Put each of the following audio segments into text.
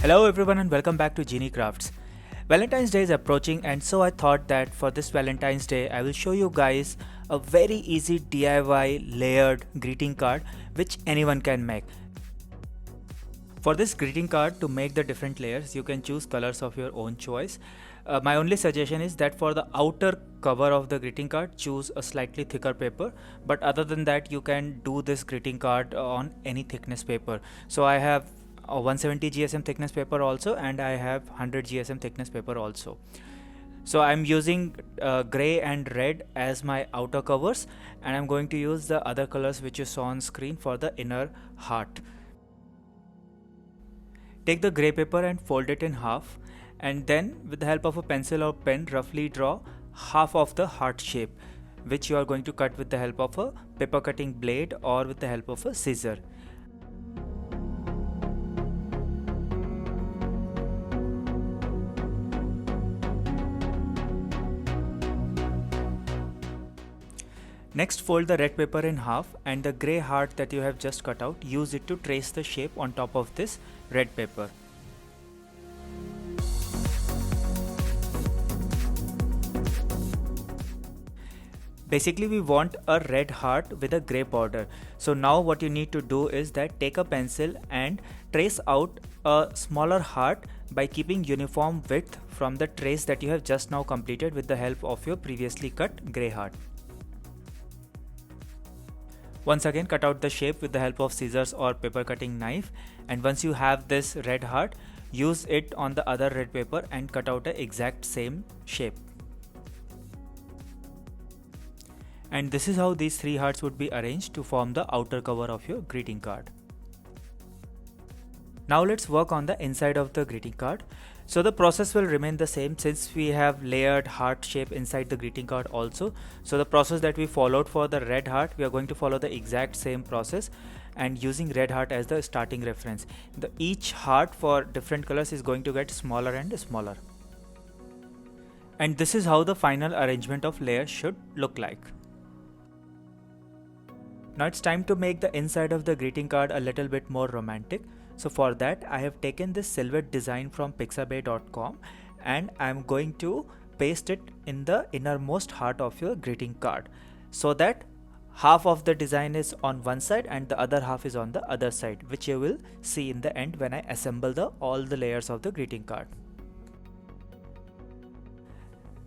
Hello everyone and welcome back to Genie Crafts. Valentine's Day is approaching and so I thought that for this Valentine's Day I will show you guys a very easy DIY layered greeting card which anyone can make. For this greeting card, to make the different layers you can choose colors of your own choice. My only suggestion is that for the outer cover of the greeting card choose a slightly thicker paper, but other than that you can do this greeting card on any thickness paper. So I have a 170 GSM thickness paper also, and I have 100 GSM thickness paper also. So I'm using gray and red as my outer covers, and I'm going to use the other colors which you saw on screen for the inner heart. Take the gray paper and fold it in half, and then with the help of a pencil or pen roughly draw half of the heart shape, which you are going to cut with the help of a paper cutting blade or with the help of a scissor. Next, fold the red paper in half, and the grey heart that you have just cut out, use it to trace the shape on top of this red paper. Basically we want a red heart with a grey border. So now what you need to do is that take a pencil and trace out a smaller heart by keeping uniform width from the trace that you have just now completed with the help of your previously cut grey heart. Once again cut out the shape with the help of scissors or paper cutting knife, and once you have this red heart, use it on the other red paper and cut out the exact same shape. And this is how these three hearts would be arranged to form the outer cover of your greeting card. Now let's work on the inside of the greeting card. So the process will remain the same since we have layered heart shape inside the greeting card also. So the process that we followed for the red heart, we are going to follow the exact same process and using red heart as the starting reference. Each heart for different colors is going to get smaller and smaller. And this is how the final arrangement of layers should look like. Now it's time to make the inside of the greeting card a little bit more romantic. So for that I have taken this silhouette design from pixabay.com and I'm going to paste it in the innermost heart of your greeting card, so that half of the design is on one side and the other half is on the other side, which you will see in the end when I assemble all the layers of the greeting card.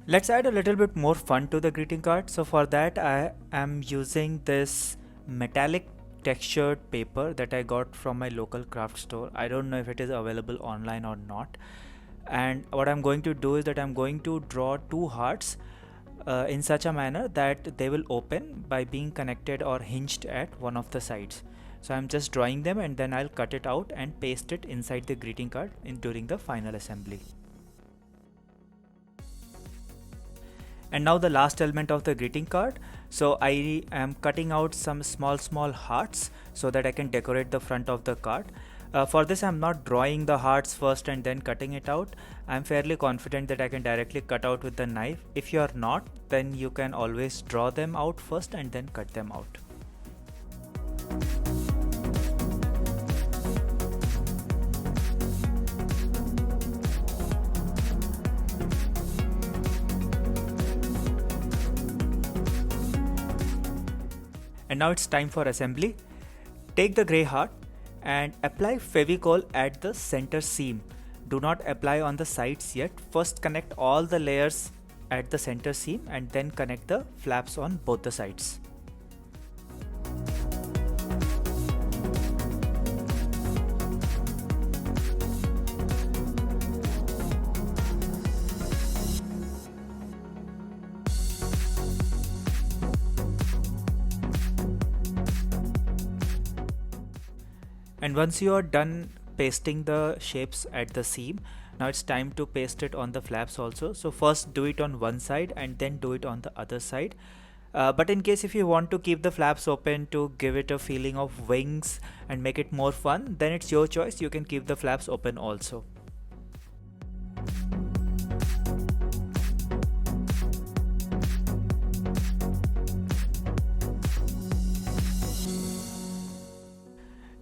Let's add a little bit more fun to the greeting card. So for that I am using this metallic textured paper that I got from my local craft store. I don't know if it is available online or not. And what I'm going to do is that I'm going to draw two hearts in such a manner that they will open by being connected or hinged at one of the sides. So I'm just drawing them and then I'll cut it out and paste it inside the greeting card during the final assembly. And now the last element of the greeting card. So I am cutting out some small hearts so that I can decorate the front of the card. For this I'm not drawing the hearts first and then cutting it out. I'm fairly confident that I can directly cut out with the knife. If you are not, then you can always draw them out first and then cut them out. And now it's time for assembly. Take the grey heart and apply Fevicol at the center seam. Do not apply on the sides yet. First connect all the layers at the center seam and then connect the flaps on both the sides. And once you are done pasting the shapes at the seam, now it's time to paste it on the flaps also. So first do it on one side and then do it on the other side. But in case if you want to keep the flaps open to give it a feeling of wings and make it more fun, then it's your choice. You can keep the flaps open also.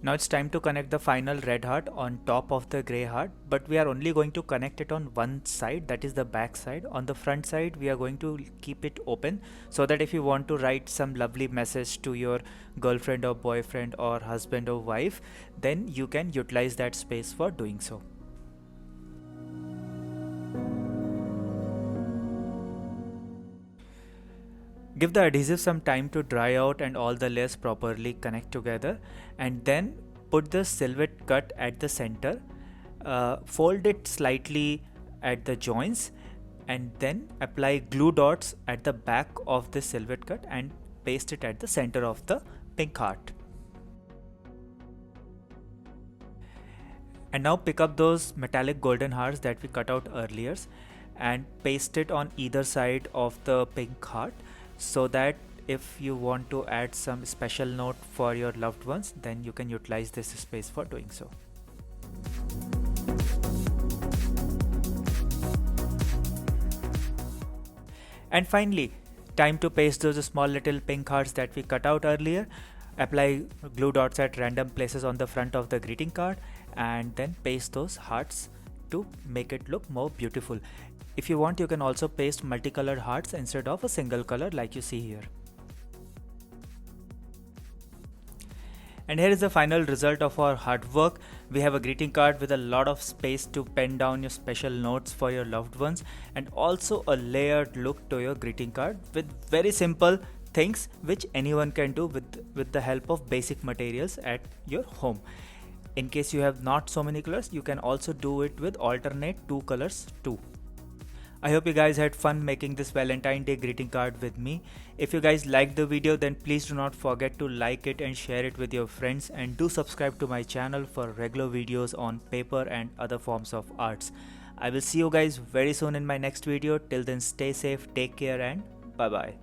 Now it's time to connect the final red heart on top of the grey heart, but we are only going to connect it on one side, that is the back side. On the front side we are going to keep it open, so that if you want to write some lovely message to your girlfriend or boyfriend or husband or wife, then you can utilize that space for doing so. Give the adhesive some time to dry out and all the layers properly connect together, and then put the silhouette cut at the center, fold it slightly at the joints, and then apply glue dots at the back of the silhouette cut and paste it at the center of the pink heart. And now pick up those metallic golden hearts that we cut out earlier and paste it on either side of the pink heart, so that if you want to add some special note for your loved ones, then you can utilize this space for doing so. And finally, time to paste those small little pink hearts that we cut out earlier. Apply glue dots at random places on the front of the greeting card, and then paste those hearts to make it look more beautiful. If you want, you can also paste multicolored hearts instead of a single color like you see here. And here is the final result of our hard work. We have a greeting card with a lot of space to pen down your special notes for your loved ones, and also a layered look to your greeting card with very simple things which anyone can do with the help of basic materials at your home. In case you have not so many colors, you can also do it with alternate 2 colors too. I hope you guys had fun making this Valentine Day greeting card with me. If you guys liked the video, then please do not forget to like it and share it with your friends, and do subscribe to my channel for regular videos on paper and other forms of arts. I will see you guys very soon in my next video. Till then, stay safe, take care, and bye bye.